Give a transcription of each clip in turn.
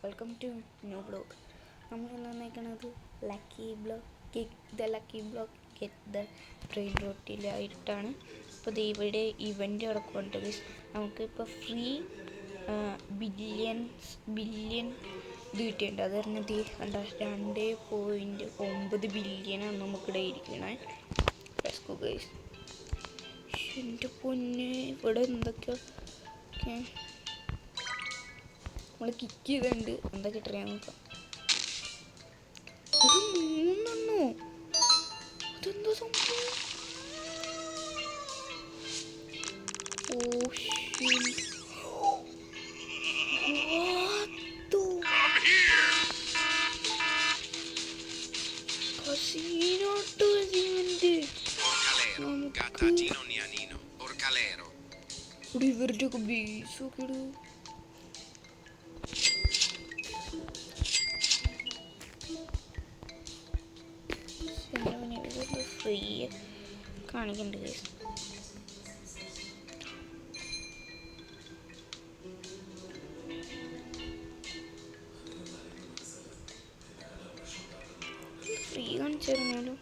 Welcome to new blog. നമ്മൾ വന്നേക്കണത് lucky block get the train റോട്ടിലായിട്ടാണ്. അപ്പോൾ ഇവിടെ ഇവൻ്റ് നടക്കുന്നുണ്ട്. നമുക്കിപ്പോൾ ഫ്രീ ബില്യൺ ഇത് കിട്ടിയിട്ടുണ്ട്. അത് പറഞ്ഞത് കണ്ട 2.9 ബില്യണാണ് നമുക്കിടെ ഇരിക്കണേ. എൻ്റെ പൊന്നെ, ഇവിടെ എന്തൊക്കെയോ നമ്മൾ കിക്ക് ചെയ്തിട്ടുണ്ട്. എന്താ കിട്ടറിയാൻ നോക്കാം. ഇത് 3 അതെന്താ സംഭവം? ഇവരുടെയൊക്കെ ബേസൊക്കെ ഇടും. ഫ്രീ കാണിക്കുന്നുണ്ട് ഗൈസ്. ഫ്രീ കാണിച്ചിരുന്നാലും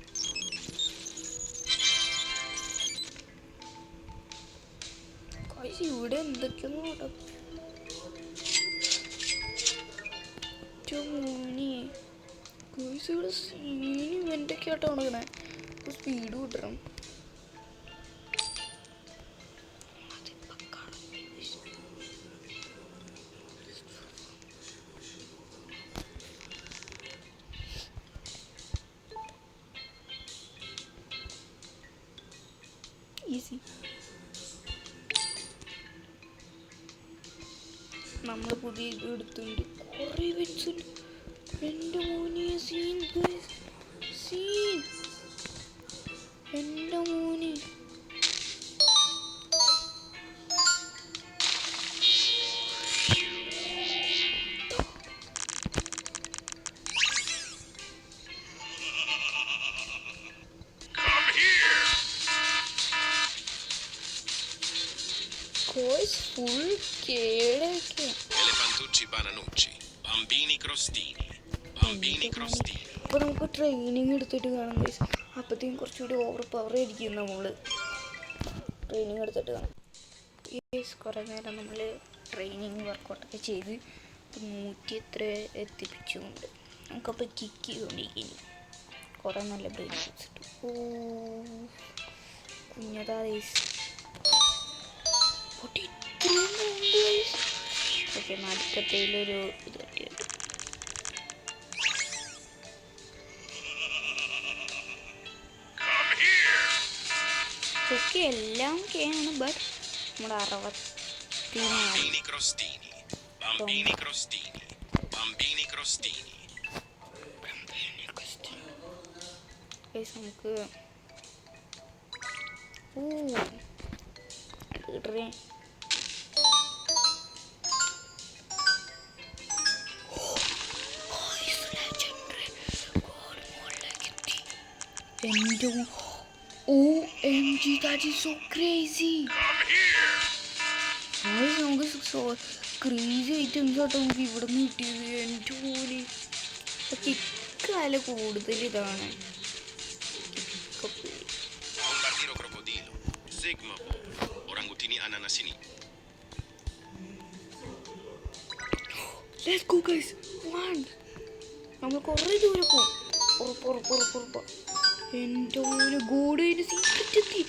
ഇവിടെ എന്തൊക്കെയൊന്നും ഇവിടെ സീന് ഇവൻ്റൊക്കെ ആട്ടോ നടക്കണേ. സ്പീഡ് കൂട്ടണം. ഈസി. നമ്മൾ പുതിയ എടുത്തുണ്ട്. കുറേ വെച്ചിട്ട് എൻ്റെ മോനെ സീൻ എൻ്റെ മോനെ. Full കേടൊക്കെ. Elefantucci bananucci, bambini crostini. അപ്പോൾ നമുക്ക് ട്രെയിനിങ് എടുത്തിട്ട് കാണാം ഗൈസ്. അപ്പോഴത്തേക്കും കുറച്ചുകൂടി ഓവർ പവർ ആയിരിക്കും. നമ്മൾ ട്രെയിനിങ് എടുത്തിട്ട് കാണാം ഗൈസ്. കുറേ നേരം നമ്മൾ ട്രെയിനിങ് വർക്കൗട്ടൊക്കെ ചെയ്ത് 100 എത്ര എത്തിപ്പിച്ചുകൊണ്ട് നമുക്കപ്പോൾ കിക്ക് ചെയ്തുകൊണ്ടിരിക്കുന്നു. കുറേ നല്ല ബ്രേക്ക് വെച്ചിട്ട് കുഞ്ഞതാ ഗൈസ്. ഓക്കെ, നടുക്കത്തേലൊരു ഇത് കട്ടിയുണ്ട്. ഓക്കെ, എല്ലാം ഓക്കെയാണ്. ബട്ട് നമ്മുടെ 64 നമുക്ക് എൻ്റെ OMG, that is so crazy. നമുക്ക് ക്രേസി ഐറ്റംസ് ആട്ടോ നമുക്ക് ഇവിടെ നിന്ന് കിട്ടിയത്. എൻ്റെ പോലെ കിക്കാല കൂടുതൽ ഇതാണ്. Let's go guys. നമ്മൾ കുറേ ദൂരെ പോകും. ഉറപ്പ്. എൻ്റെ മോനെ ഗോഡേന് സീക്രറ്റ് എത്തി.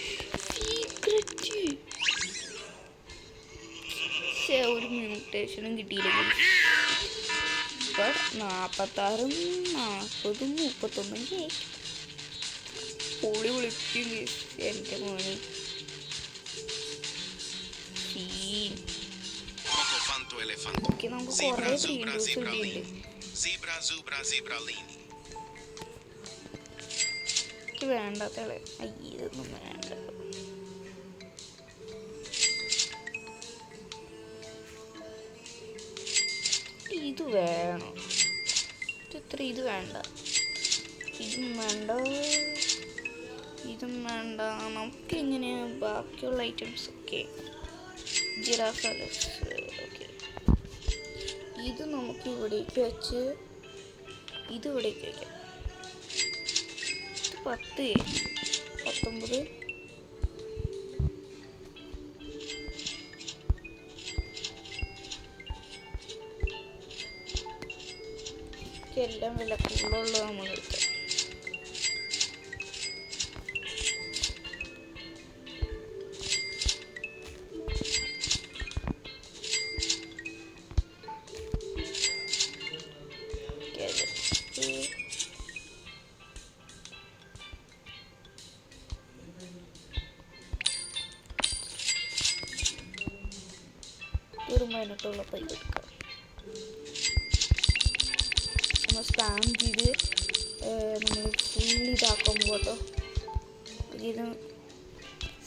ഒരു മ്യൂട്ടേഷനും കിട്ടിയില്ല. ബട്ട് 46, 40, 31 പൊളി വിളിക്കും. എൻ്റെ മോനെ ഓക്കെ, നമുക്ക് കുറേ വീഡിയോസ് ഉണ്ട്. എനിക്ക് വേണ്ടാത്തളെ ഇതൊന്നും വേണ്ട. ഇത് വേണം. ഇത് വേണ്ട. ഇതും വേണ്ട. നമുക്കിങ്ങനെ ബാക്കിയുള്ള ഐറ്റംസ് ഒക്കെ ജിറാഫ്. ഓക്കെ, ഈ ഇത് നമുക്ക് ഇവിടേക്ക് വെച്ച് ഇത് ഇവിടേക്ക് വയ്ക്കാം. 10 19 എല്ലാം വില കൂടുതലുള്ള നമ്മൾ എടുക്കാം. ഒരു മൈനട്ടുള്ള പൈപ്പ് എടുക്കാം. നമ്മൾ സ്പാം ചെയ്ത് നമ്മൾ ഫുൾ ഇതാക്കുമ്പോൾ കേട്ടോ ഇത്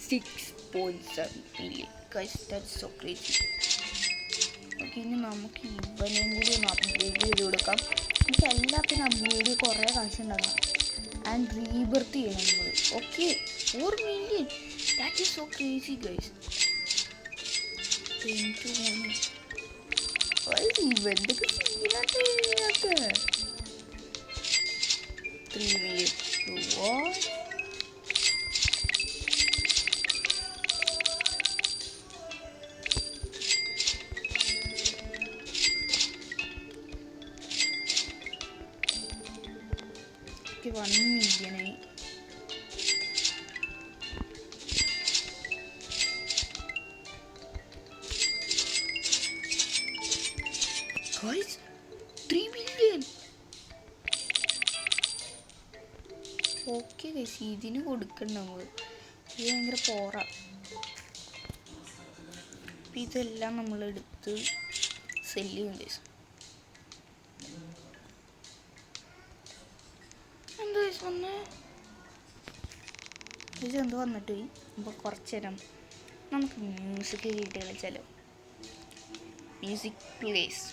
6.7 million guys, that's so crazy. Okay, ഇനി നമുക്ക് ഇവനെയും കൂടി ഒന്ന് അപ്ഗ്രേഡ് ചെയ്ത് കൊടുക്കാം. നമുക്ക് എല്ലാത്തിനും അപ്ഗ്രേഡ് കുറേ കാശ് ഉണ്ടാക്കാം. ആൻഡ് റീബർത്ത് ചെയ്യണം നമ്മൾ. Okay, 4 million, that is so crazy guys. ഇവൻ്റെയൊക്കെ സീനായിട്ട് 3 മില്യൺ. ഓക്കെ, 1 മില്യണായി. Guys, 3 million. ഓക്കെ ഗൈസ്, ഇതിന് കൊടുക്കണ്ട നമ്മൾ. ഇത് ഭയങ്കര പോറാ. ഇതെല്ലാം നമ്മൾ എടുത്ത് സെല്ല് ചെയ്യും ഗൈസ്. എന്താ ഗൈസ് വന്നേ? ഇത് എന്ത് വന്നിട്ട് പോയി. അപ്പോൾ കുറച്ച് നേരം നമുക്ക് മ്യൂസിക് കേട്ട് കളിച്ചാലോ. Music plays.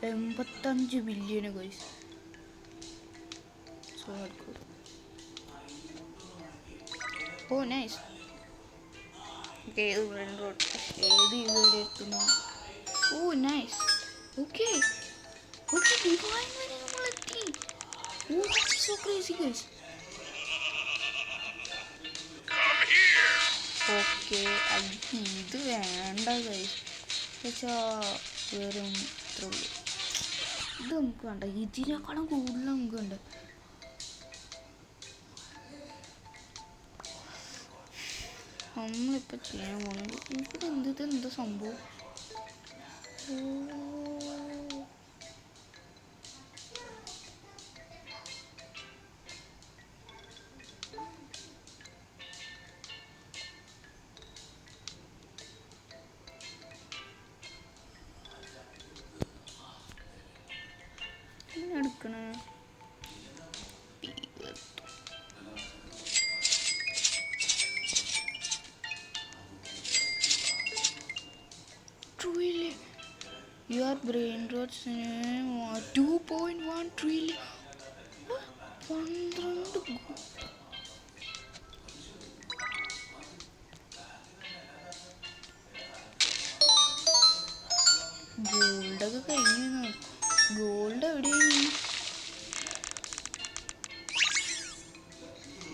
$85 billion guys. So hardcore. Oh nice. Okay, ഏത് ഇതുവരെ എത്തുന്നു? Oh nice. Okay okay, divine വരെ നമ്മളെത്തി. Oh that's so crazy guys. Okay, ഇത് വേണ്ട ഗൈസ്. വെറും ഇത്ര ഉള്ളൂ. ഇത് നമുക്ക് വേണ്ട, ഇതിനേക്കാളും കൂടുതൽ നമുക്ക് വേണ്ട. നമ്മളിപ്പോൾ ചെയ്യാൻ പോകുന്നത് ഇവിടെ എന്താ സംഭവം? എടുക്കണേ truly your brain rots 2.1 trillion. 12 ഗോൾഡൊക്കെ കഴിഞ്ഞു. ഗോൾഡ് എവിടെയാണ്?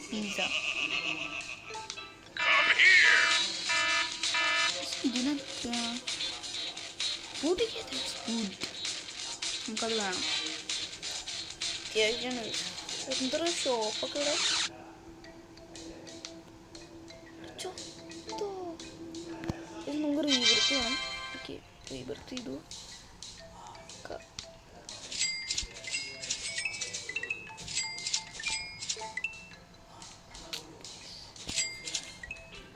പിസ്സ. ഇതിനെത്ര? നമുക്കത് വേണം. അത്യാവശ്യമാണ്. എന്തൊരു ഷോപ്പൊക്കെ ഇവിടെ. ഇത് നമുക്ക് റീബർത്ത് വേണം. ഓക്കെ, റീബർത്ത് ചെയ്തു.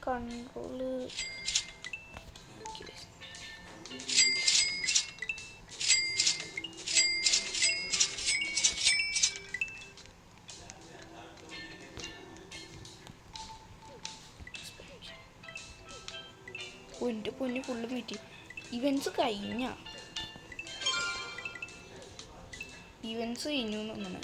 കൺട്രോള് എൻ്റെ പൊന്നി ഫുള്ള് മീറ്റി. ഇവൻസ് കഴിഞ്ഞു തോന്നുന്നു.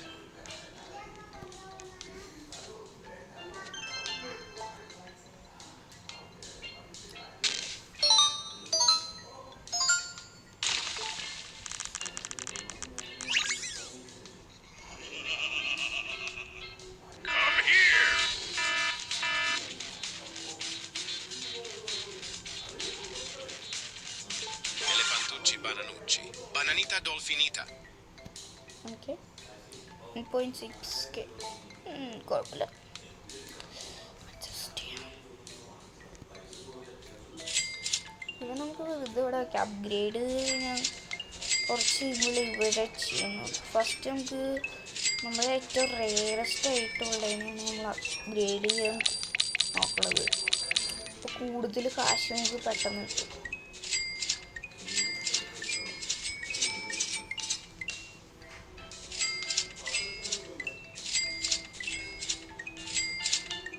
Elefantucci bananucci. Bananita dolfinita. Okay 1.6K കുഴപ്പമില്ല. അഡ്ജസ്റ്റ് ചെയ്യാം. ഇവ നമുക്ക് ഇതിവിടെ അപ്ഗ്രേഡ് ഞാൻ കുറച്ച് ഇവിടെ ചെയ്യുന്നു. ഫസ്റ്റ് നമുക്ക് നമ്മളെ ഏറ്റവും റെയറസ്റ്റ് ആയിട്ടുള്ളതിനാണ് നമ്മൾ അപ്ഗ്രേഡ് ചെയ്യാൻ നോക്കുന്നത്. അപ്പോൾ കൂടുതൽ കാശ് നമുക്ക് പെട്ടെന്ന് കിട്ടും.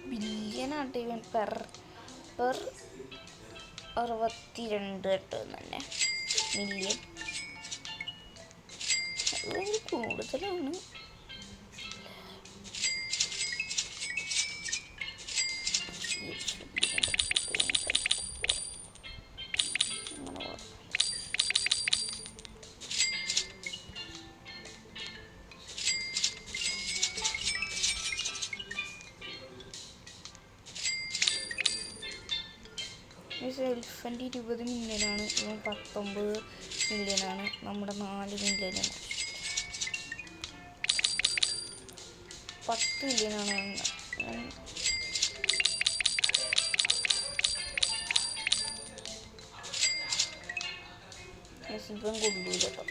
ബില്യനായിട്ട് ഇവൻ പെർ 62 കിട്ടും തന്നെ മില്യൺ. അത് ഭയങ്കര കൂടുതലാണ്. എലിഫൻ്റ് 20 മില്യനാണ്, ഇവൻ 19 മില്യനാണ്, നമ്മുടെ 4 മില്യനാണ്. 10 മില്യനാണ്. ഇവൻ കൊള്ളൂല കേട്ടോ,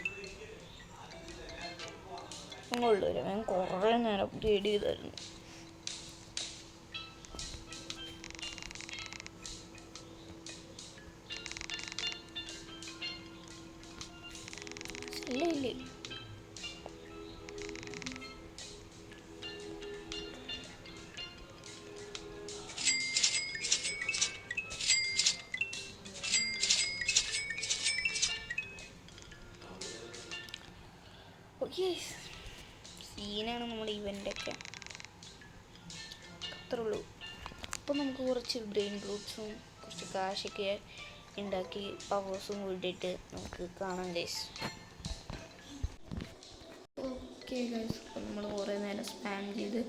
കൊള്ളൂല. ഞാൻ കുറേ നേരം അപ്ഗ്രേഡ് ചെയ്തായിരുന്നു. ഇല്ല ഓക്കെ, സീനാണ് നമ്മുടെ ഇവൻ്റൊക്കെ. അത്രേ ഉള്ളൂ. അപ്പോൾ നമുക്ക് കുറച്ച് ബ്രെയിൻ റൂട്ട്സും കുറച്ച് കാശൊക്കെ ഉണ്ടാക്കി പവേഴ്സും കൂടിയിട്ട് നമുക്ക് കാണാം ഗൈസ്. ഓക്കെ ഗൈസ്, അപ്പോൾ നമ്മൾ കുറേ നേരം സ്പാൻ ചെയ്ത്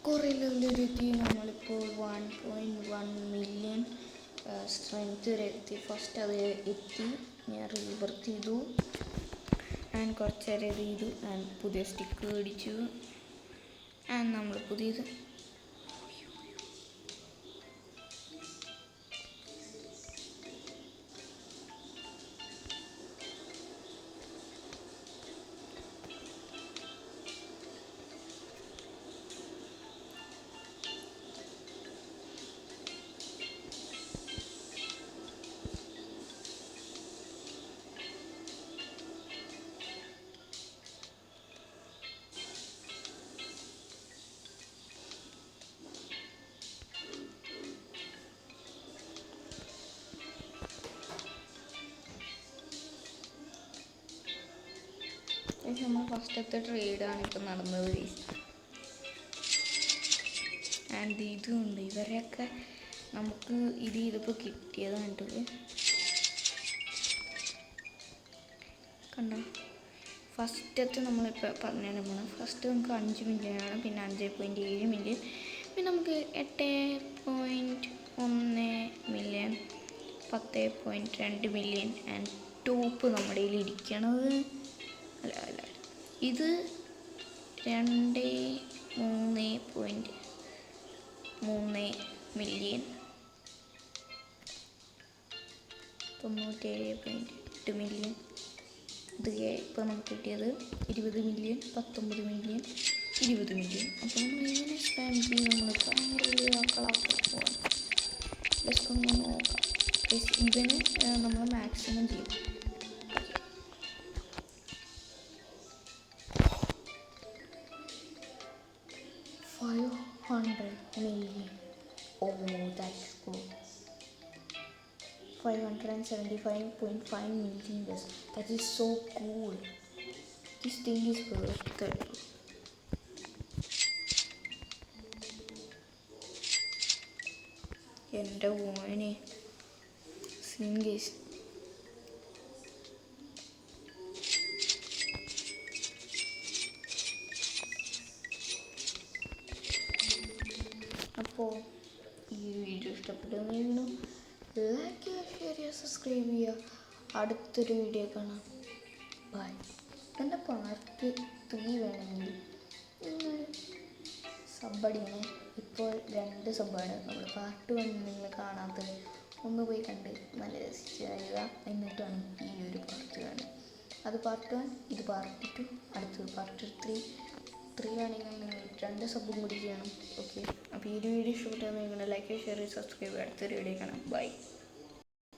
കുറേ ലെവലിലെത്തി. നമ്മളിപ്പോൾ 1.1 മില്യൺ സ്ട്രെങ്ത് വരെ എത്തി. ഫസ്റ്റ് അത് എത്തി, ഞാൻ റീബർത്ത് ചെയ്തു ആൻഡ് കുറച്ച് നേരം ഇത് ചെയ്തു ആൻഡ് പുതിയ സ്റ്റിക്ക് മേടിച്ചു ആൻഡ് നമ്മൾ പുതിയത് നമ്മൾ ഫസ്റ്റത്തെ ട്രേഡാണ് ഇപ്പം നടന്നത്. ആൻഡ് ഇതുണ്ട്, ഇവരെയൊക്കെ നമുക്ക് ഇതിപ്പോൾ കിട്ടിയതായിട്ട് കണ്ടോ. ഫസ്റ്റത്തെ നമ്മളിപ്പോൾ പറഞ്ഞാൽ ഫസ്റ്റ് നമുക്ക് 5 മില്യനാണ്, പിന്നെ 5.7 മില്യൺ, പിന്നെ നമുക്ക് 8.1 മില്യൺ, 10.2 മില്യൺ ആൻഡ് ടോപ്പ് നമ്മുടെ കയ്യിൽ ഇരിക്കണത് അല്ല ഇത് 2.3 മില്യൺ, 97.8 മില്യൺ. ഇത് ഇപ്പോൾ നമുക്ക് കിട്ടിയത് 20 മില്യൺ, 19 മില്യൺ, 20 മില്യൺ. അപ്പോൾ നമ്മൾ ഇങ്ങനെ സ്പാം ചെയ്ത് നമ്മൾ ഭയങ്കര വലിയ ആക്കളാക്കാൻ പോവാണ്. ഇവന് നമ്മൾ മാക്സിമം ചെയ്യും. 500 million. Oh, that's cool. 575.5 million years. That is so cool. This thing is worth it. എൻ്റെ മോനെ സീൻ കേസ്. അപ്പോൾ ഈ വീഡിയോ ഇഷ്ടപ്പെട്ടെന്നു ലൈക്ക് ചെയ്യുക, ഷെയർ ചെയ്യുക, സബ്സ്ക്രൈബ് ചെയ്യുക. അടുത്തൊരു വീഡിയോ കാണാം. ബൈ. എൻ്റെ പാർട്ട് 3 വേണമെങ്കിൽ നിങ്ങൾ സബ്ബടിനെ ഇപ്പോൾ 2 സബ്ബാണ് നമ്മൾ പാർട്ട് 1 നിങ്ങൾ കാണാത്തത് ഒന്ന് പോയി കണ്ട് നല്ല രസിച്ച് കഴിയുക. എന്നിട്ടാണ് ഈ ഒരു പാർട്ട് കാണുക. അത് പാർട്ട് 1, ഇത് പാർട്ട് 2, അടുത്തത് പാർട്ട് 3 വേണമെങ്കിൽ നിങ്ങൾ 2 സബ്ബും കൂടി ചെയ്യണം. ഓക്കെ, അപ്പോൾ ഈ ഒരു വീഡിയോ ഇഷ്ടപ്പെട്ടാൽ നിങ്ങൾ ലൈക്ക്, ഷെയർ, സബ്സ്ക്രൈബ്. അടുത്തൊരു വീഡിയോ കാണാം. ബൈ.